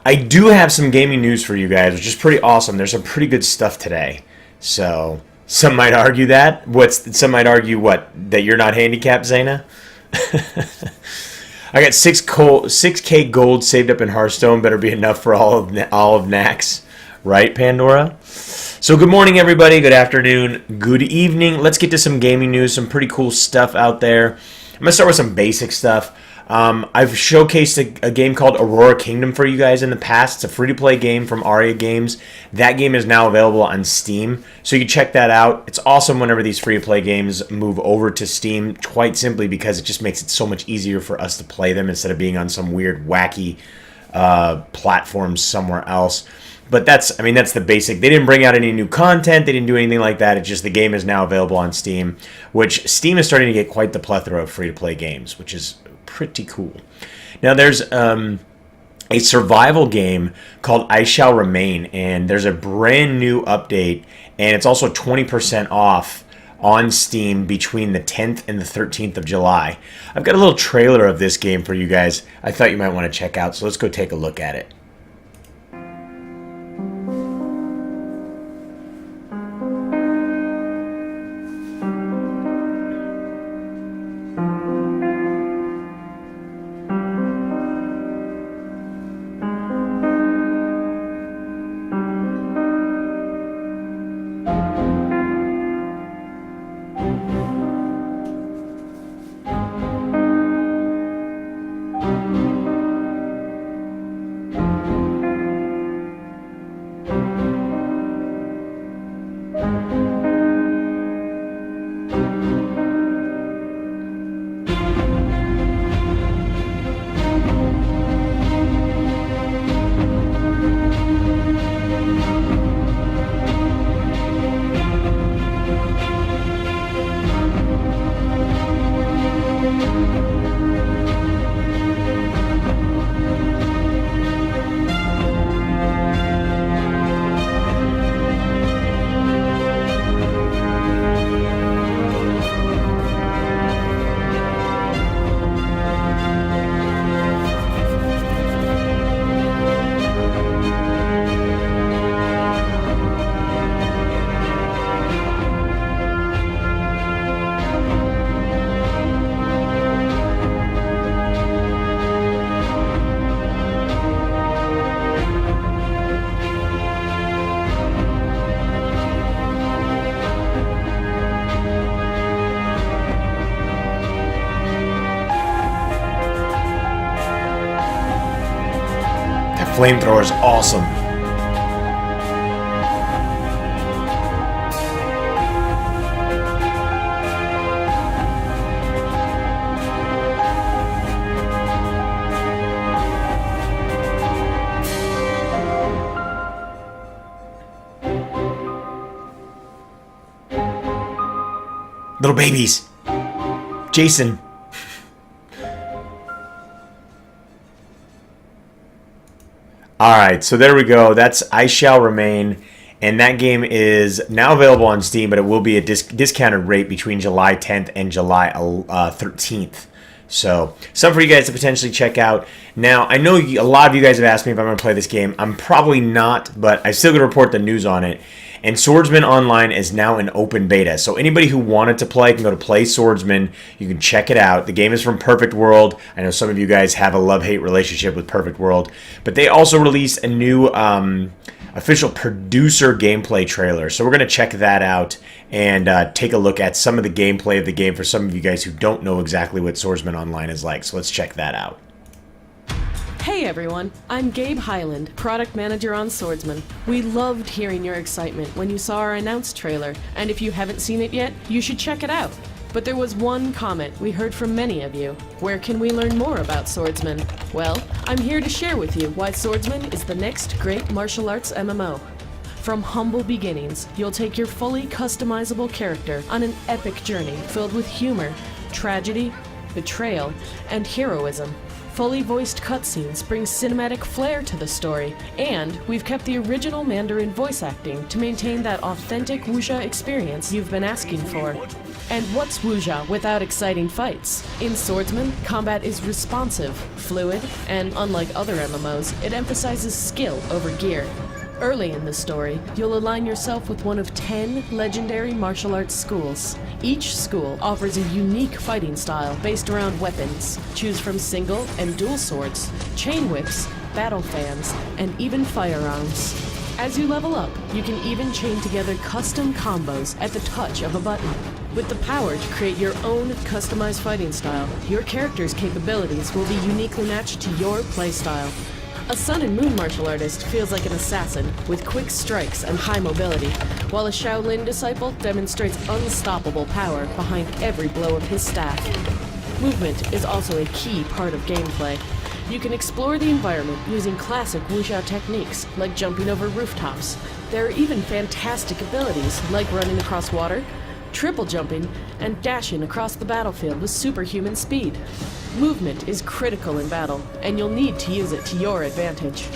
I do have some gaming news for you guys, which is pretty awesome. There's some pretty good stuff today. So, some might argue that. Some might argue what? That you're not handicapped, Zaina? I got 6K gold saved up in Hearthstone. Better be enough for all of Nax. Right, Pandora? So good morning, everybody. Good afternoon. Good evening. Let's get to some gaming news. Some pretty cool stuff out there. I'm going to start with some basic stuff. I've showcased a game called Aurora Kingdom for you guys in the past. It's a free-to-play game from Aria Games. That game is now available on Steam, so you can check that out. It's awesome whenever these free-to-play games move over to Steam, quite simply because it just makes it so much easier for us to play them instead of being on some weird, wacky platform somewhere else. But that's the basic. They didn't bring out any new content. They didn't do anything like that. It's just the game is now available on Steam, which Steam is starting to get quite the plethora of free-to-play games, which is pretty cool. Now, there's a survival game called I Shall Remain, and there's a brand new update, and it's also 20% off on Steam between the 10th and the 13th of July. I've got a little trailer of this game for you guys I thought you might want to check out, so let's go take a look at it. Flamethrower is awesome. Little babies. Jason. Alright, so there we go. That's I Shall Remain, and that game is now available on Steam, but it will be a discounted rate between July 10th and July 13th. So, something for you guys to potentially check out. Now, I know a lot of you guys have asked me if I'm going to play this game. I'm probably not, but I'm still going to report the news on it. And Swordsman Online is now in open beta. So anybody who wanted to play can go to Play Swordsman. You can check it out. The game is from Perfect World. I know some of you guys have a love-hate relationship with Perfect World. But they also released a new official producer gameplay trailer. So we're going to check that out and take a look at some of the gameplay of the game for some of you guys who don't know exactly what Swordsman Online is like. So let's check that out. Hey everyone, I'm Gabe Highland, product manager on Swordsman. We loved hearing your excitement when you saw our announced trailer, and if you haven't seen it yet, you should check it out. But there was one comment we heard from many of you. Where can we learn more about Swordsman? Well, I'm here to share with you why Swordsman is the next great martial arts MMO. From humble beginnings, you'll take your fully customizable character on an epic journey filled with humor, tragedy, betrayal, and heroism. Fully voiced cutscenes bring cinematic flair to the story, and we've kept the original Mandarin voice acting to maintain that authentic wuxia experience you've been asking for. And what's wuxia without exciting fights? In Swordsman, combat is responsive, fluid, and unlike other MMOs, it emphasizes skill over gear. Early in the story, you'll align yourself with one of 10 legendary martial arts schools. Each school offers a unique fighting style based around weapons. Choose from single and dual swords, chain whips, battle fans, and even firearms. As you level up, you can even chain together custom combos at the touch of a button. With the power to create your own customized fighting style, your character's capabilities will be uniquely matched to your playstyle. A Sun and Moon martial artist feels like an assassin with quick strikes and high mobility, while a Shaolin disciple demonstrates unstoppable power behind every blow of his staff. Movement is also a key part of gameplay. You can explore the environment using classic wuxia techniques like jumping over rooftops. There are even fantastic abilities like running across water, triple jumping, and dashing across the battlefield with superhuman speed. Movement is critical in battle, and you'll need to use it to your advantage.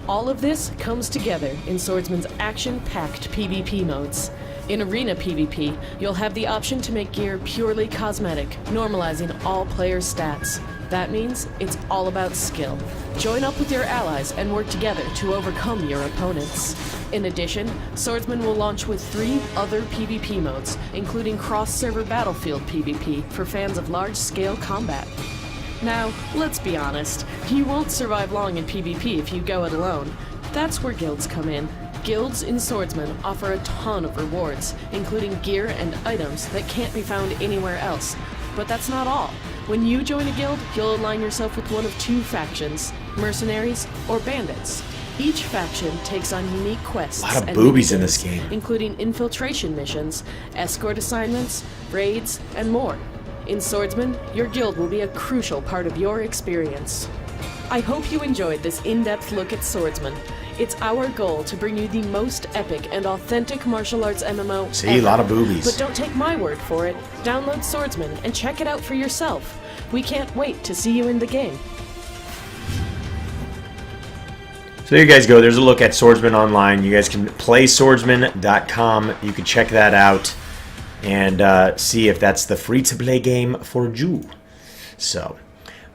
All of this comes together in Swordsman's action-packed PvP modes. In Arena PvP, you'll have the option to make gear purely cosmetic, normalizing all players' stats. That means it's all about skill. Join up with your allies and work together to overcome your opponents. In addition, Swordsman will launch with 3 other PvP modes, including cross-server battlefield PvP for fans of large-scale combat. Now, let's be honest, you won't survive long in PvP if you go it alone. That's where guilds come in. Guilds in Swordsman offer a ton of rewards, including gear and items that can't be found anywhere else. But that's not all. When you join a guild, you'll align yourself with one of 2 factions, mercenaries or bandits. Each faction takes on unique quests. A lot of and boobies in missions, this game. including infiltration missions, escort assignments, raids, and more. In Swordsman, your guild will be a crucial part of your experience. I hope you enjoyed this in-depth look at Swordsman. It's our goal to bring you the most epic and authentic martial arts MMO See, ever. a lot of boobies. But don't take my word for it. Download Swordsman and check it out for yourself. We can't wait to see you in the game. So there you guys go. There's a look at Swordsman Online. You guys can play swordsman.com. You can check that out and see if that's the free-to-play game for you. So,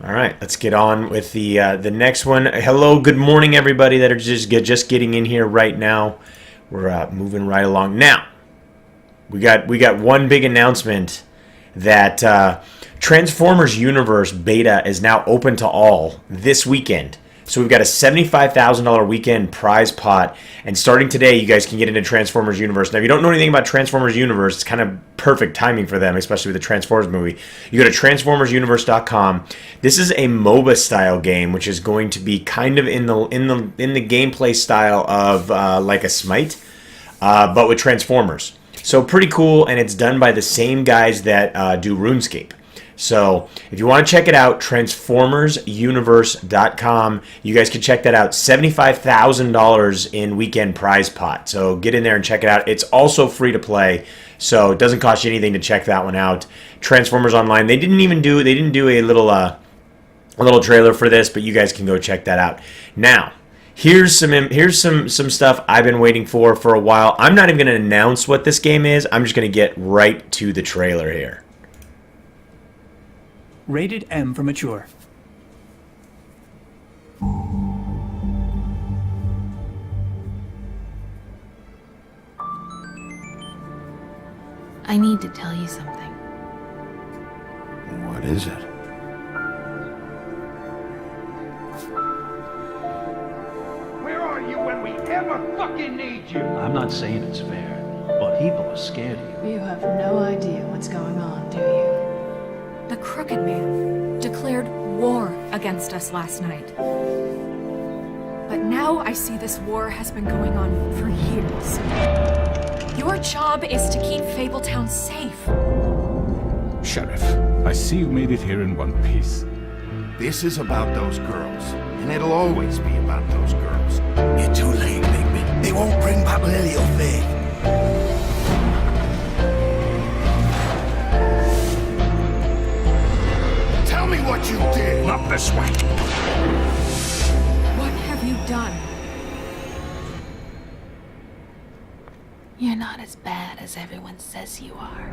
all right, let's get on with the next one. Hello, good morning, everybody that are just getting in here right now. We're moving right along. Now, we got one big announcement that Transformers Universe beta is now open to all this weekend. So we've got a $75,000 weekend prize pot, and starting today, you guys can get into Transformers Universe. Now, if you don't know anything about Transformers Universe, it's kind of perfect timing for them, especially with the Transformers movie. You go to transformersuniverse.com. This is a MOBA style game, which is going to be kind of in the gameplay style of like a Smite, but with Transformers. So pretty cool, and it's done by the same guys that do RuneScape. So if you want to check it out, transformersuniverse.com. You guys can check that out. $75,000 in weekend prize pot. So get in there and check it out. It's also free to play, so it doesn't cost you anything to check that one out. Transformers Online. They didn't do a little trailer for this, but you guys can go check that out. Now, here's some stuff I've been waiting for a while. I'm not even going to announce what this game is. I'm just going to get right to the trailer here. Rated M for mature. I need to tell you something. What is it? Where are you when we ever fucking need you? I'm not saying it's fair, but people are scared of you. You have no idea what's going on, do you? The Crooked Man declared war against us last night. But now I see this war has been going on for years. Your job is to keep Fabletown safe. Sheriff, I see you made it here in one piece. This is about those girls, and it'll always be about those girls. You're too late, Bigby. They won't bring back Lily or Faith. Tell me what you did! Not this way. What have you done? You're not as bad as everyone says you are.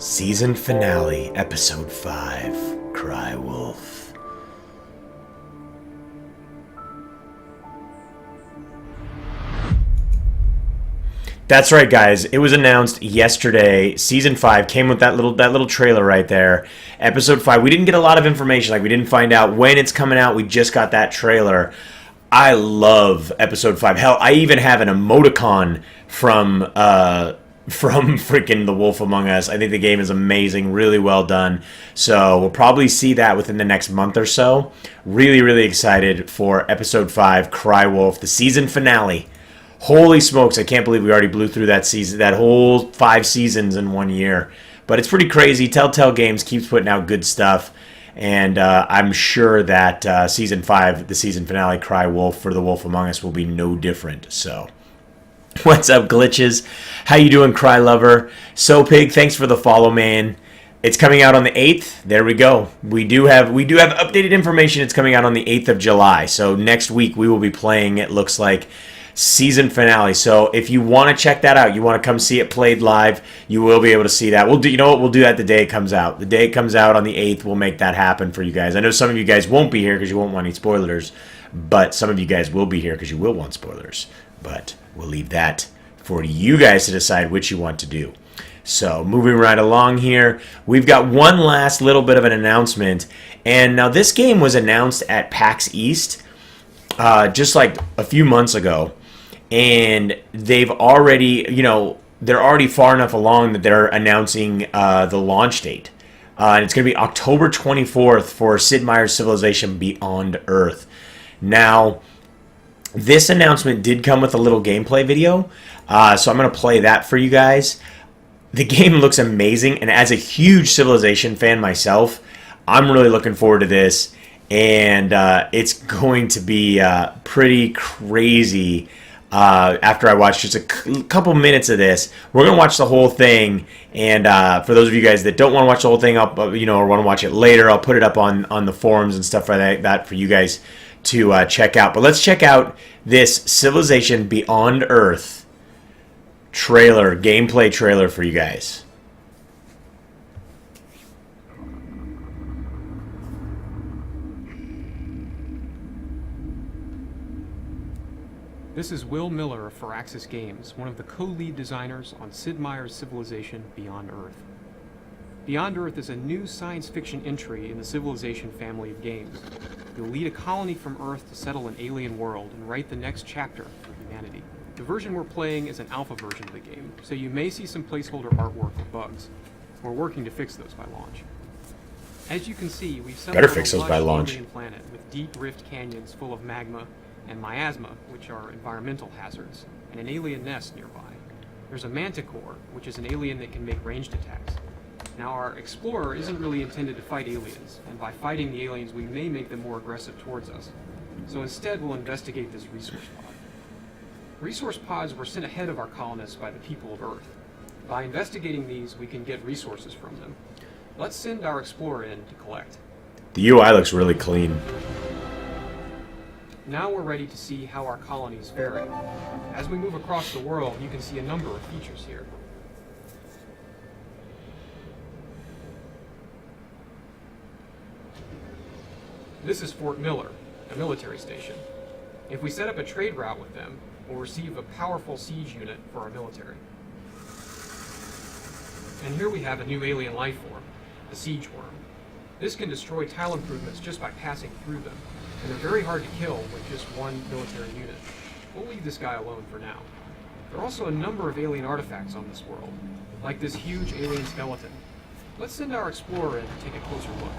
Season finale, episode 5, Cry Wolf. That's right, guys. It was announced yesterday. Season 5 came with that little trailer right there. Episode 5. We didn't get a lot of information. Like, we didn't find out when it's coming out. We just got that trailer. I love episode 5. Hell, I even have an emoticon from freaking The Wolf Among Us. I think the game is amazing, really well done. So we'll probably see that within the next month or so. Really, really excited for episode 5, Cry Wolf, the season finale. Holy smokes, I can't believe we already blew through that season, that whole 5 seasons in 1 year. But it's pretty crazy. Telltale Games keeps putting out good stuff. And I'm sure that season 5, the season finale, Cry Wolf for The Wolf Among Us will be no different. So, what's up, Glitches? How you doing, Cry Lover? So Pig, thanks for the follow, man. It's coming out on the 8th. There we go. We do have updated information. It's coming out on the 8th of July. So next week we will be playing, it looks like, season finale. So if you want to check that out, you want to come see it played live, you will be able to see that. We'll do, you know what, we'll do that the day it comes out. The day it comes out on the 8th, we'll make that happen for you guys. I know some of you guys won't be here because you won't want any spoilers, but some of you guys will be here because you will want spoilers. But we'll leave that for you guys to decide which you want to do. So moving right along here, we've got one last little bit of an announcement. And now this game was announced at PAX East just like a few months ago. And they've already, they're already far enough along that they're announcing the launch date. And it's going to be October 24th for Sid Meier's Civilization Beyond Earth. Now, this announcement did come with a little gameplay video, so I'm going to play that for you guys. The game looks amazing, and as a huge Civilization fan myself, I'm really looking forward to this. And it's going to be pretty crazy. After I watch just a couple minutes of this, we're gonna watch the whole thing. And for those of you guys that don't want to watch the whole thing, or want to watch it later, I'll put it up on the forums and stuff like that for you guys to check out. But let's check out this Civilization Beyond Earth trailer, gameplay trailer for you guys. This is Will Miller of Firaxis Games, one of the co-lead designers on Sid Meier's Civilization Beyond Earth. Beyond Earth is a new science fiction entry in the Civilization family of games. You'll lead a colony from Earth to settle an alien world and write the next chapter for humanity. The version we're playing is an alpha version of the game, so you may see some placeholder artwork or bugs. We're working to fix those by launch. As you can see, we've settled on a lush alien planet with deep rift canyons full of magma and miasma, which are environmental hazards, and an alien nest nearby. There's a manticore, which is an alien that can make ranged attacks. Now, our explorer isn't really intended to fight aliens, and by fighting the aliens we may make them more aggressive towards us. So instead we'll investigate this resource pod. Resource pods were sent ahead of our colonists by the people of Earth. By investigating these, we can get resources from them. Let's send our explorer in to collect. The UI looks really clean. Now we're ready to see how our colony is faring. As we move across the world, you can see a number of features here. This is Fort Miller, a military station. If we set up a trade route with them, we'll receive a powerful siege unit for our military. And here we have a new alien life form, the siege worm. This can destroy tile improvements just by passing through them, and they're very hard to kill with just one military unit. We'll leave this guy alone for now. There are also a number of alien artifacts on this world, like this huge alien skeleton. Let's send our explorer in to take a closer look.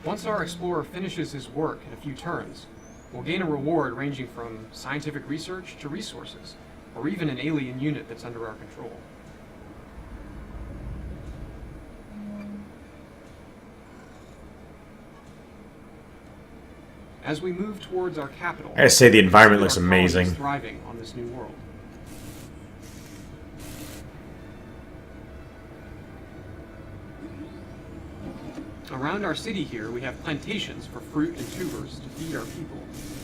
Once our explorer finishes his work in a few turns, we'll gain a reward ranging from scientific research to resources, or even an alien unit that's under our control. As we move towards our capital, I gotta say the environment looks amazing. Thriving on this new world. Around our city here, we have plantations for fruit and tubers to feed our people,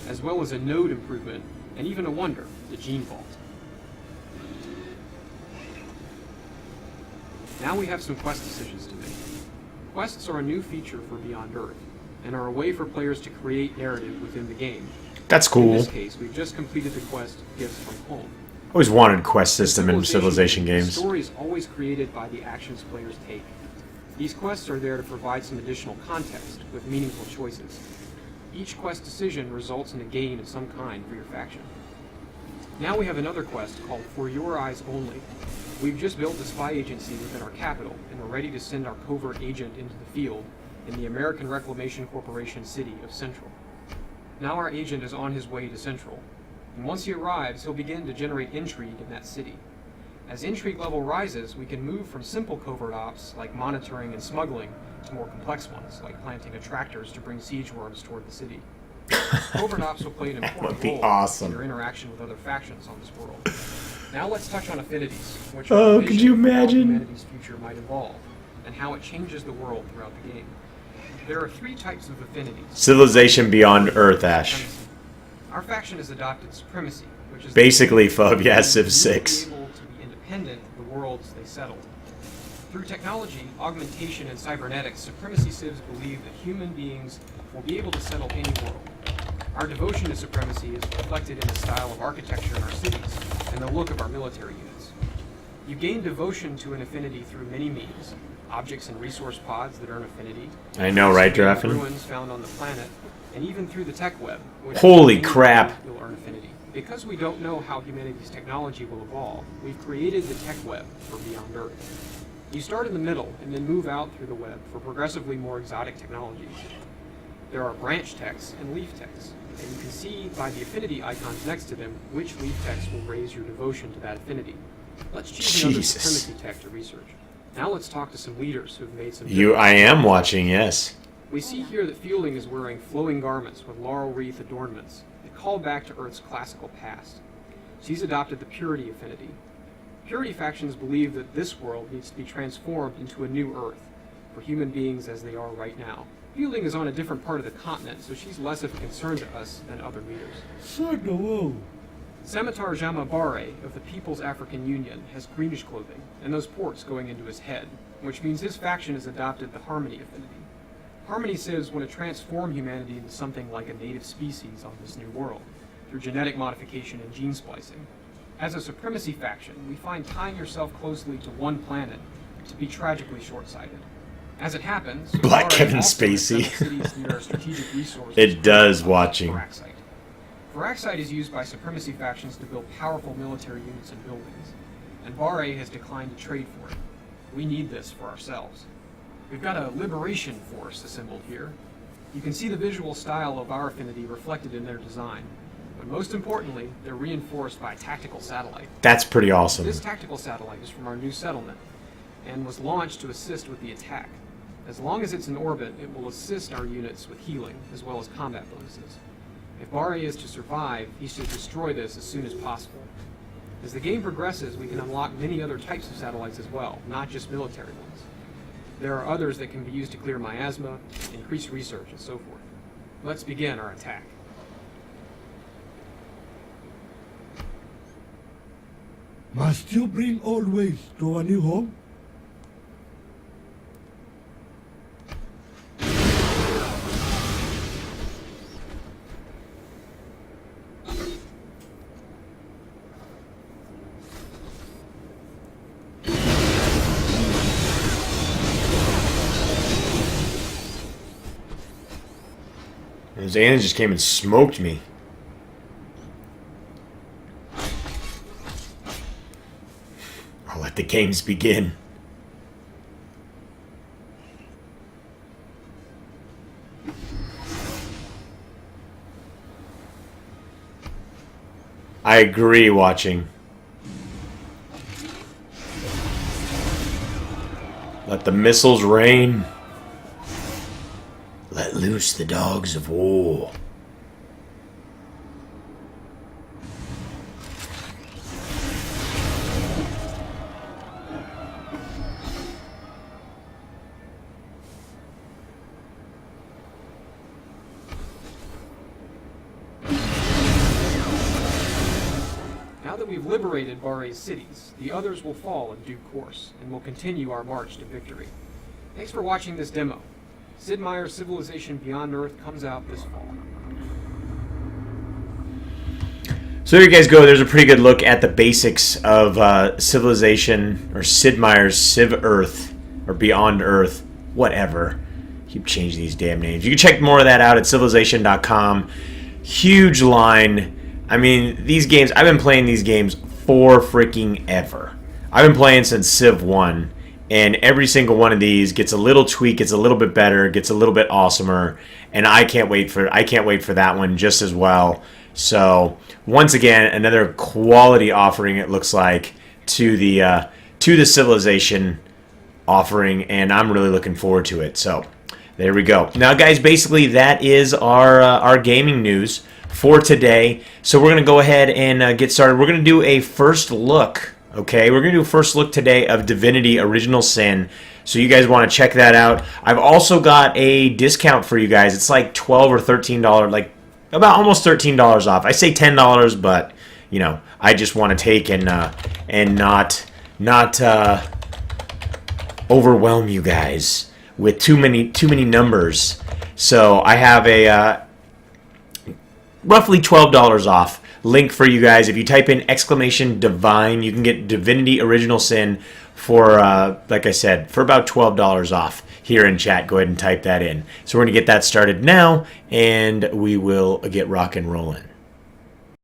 as well as a node improvement, and even a wonder, the gene vault. Now we have some quest decisions to make. Quests are a new feature for Beyond Earth, and are a way for players to create narrative within the game. That's cool. In this case, we've just completed the quest Gifts from Home. Always wanted quest system in Civilization games. The story is always created by the actions players take. These quests are there to provide some additional context with meaningful choices. Each quest decision results in a gain of some kind for your faction. Now we have another quest called For Your Eyes Only. We've just built a spy agency within our capital, and we're ready to send our covert agent into the field in the American Reclamation Corporation city of Central. Now our agent is on his way to Central, and once he arrives, he'll begin to generate intrigue in that city. As intrigue level rises, we can move from simple covert ops, like monitoring and smuggling, to more complex ones, like planting attractors to bring siege worms toward the city. Covert ops will play an important role in your interaction with other factions on this world. Now let's touch on affinities, which are could you imagine? how humanity's future might evolve, and how it changes the world throughout the game. There are 3 types of affinities. Civilization Beyond Earth, Ash. Our faction has adopted supremacy, which is Basically, Fub, yeah, Civ 6. able to be independent of the worlds they settle. Through technology, augmentation, and cybernetics, supremacy civs believe that human beings will be able to settle any world. Our devotion to supremacy is reflected in the style of architecture in our cities and the look of our military units. You gain devotion to an affinity through many means: objects and resource pods that earn affinity. I know, right, Drafen? Ruins found on the planet, and even through the tech web. Which Holy crap! You'll earn affinity. Because we don't know how humanity's technology will evolve, we've created the tech web for Beyond Earth. You start in the middle and then move out through the web for progressively more exotic technologies. There are branch techs and leaf techs, and you can see by the affinity icons next to them which leaf techs will raise your devotion to that affinity. Let's choose another supremacy tech to research. Now let's talk to some leaders who've made some... I am watching, yes. We see here that Fielding is wearing flowing garments with laurel wreath adornments that call back to Earth's classical past. She's adopted the Purity affinity. Purity factions believe that this world needs to be transformed into a new Earth, for human beings as they are right now. Fielding is on a different part of the continent, so she's less of a concern to us than other leaders. Scimitar Jamabare of the People's African Union has greenish clothing, and those ports going into his head, which means his faction has adopted the Harmony affinity. Harmony civs want to transform humanity into something like a native species on this new world, through genetic modification and gene splicing. As a supremacy faction, we find tying yourself closely to one planet to be tragically short-sighted. As it happens, Black Kevin also Spacey. cities near our strategic resources. It does, watching. Veraxite. Veraxite is used by supremacy factions to build powerful military units and buildings, and Barre has declined to trade for it. We need this for ourselves. We've got a liberation force assembled here. You can see the visual style of our affinity reflected in their design, but most importantly, they're reinforced by a tactical satellite. That's pretty awesome. This tactical satellite is from our new settlement, and was launched to assist with the attack. As long as it's in orbit, it will assist our units with healing, as well as combat bonuses. If Barre is to survive, he should destroy this as soon as possible. As the game progresses, we can unlock many other types of satellites as well, not just military ones. There are others that can be used to clear miasma, increase research, and so forth. Let's begin our attack. Must you bring always to a new home? Xana just came and smoked me. I'll let the games begin. I agree, watching. Let the missiles rain. Let loose the dogs of war. Now that we've liberated Barre's cities, the others will fall in due course, and we'll continue our march to victory. Thanks for watching this demo. Sid Meier's Civilization Beyond Earth comes out this fall. So there you guys go. There's a pretty good look at the basics of Civilization, or Sid Meier's Civ Earth, or Beyond Earth, whatever. Keep changing these damn names. You can check more of that out at civilization.com. Huge line. I mean, these games, I've been playing these games for freaking ever. I've been playing since Civ 1, and every single one of these gets a little tweak, gets a little bit better, gets a little bit awesomer, and I can't wait for that one just as well. So, once again, another quality offering, it looks like, to the Civilization offering, and I'm really looking forward to it. So, there we go. Now, guys, basically that is our gaming news for today. So we're going to go ahead and get started. We're going to do a first look, okay? We're going to do a first look today of Divinity Original Sin. So you guys want to check that out. I've also got a discount for you guys. It's like $12 or $13, like about almost $13 off. I say $10, but you know, I just want to take and not overwhelm you guys with too many numbers. So I have a roughly $12 off link for you guys. If you type in !Divine, you can get Divinity Original Sin for, like I said, for about $12 off here in chat. Go ahead and type that in. So we're going to get that started now, and we will get rock and rolling.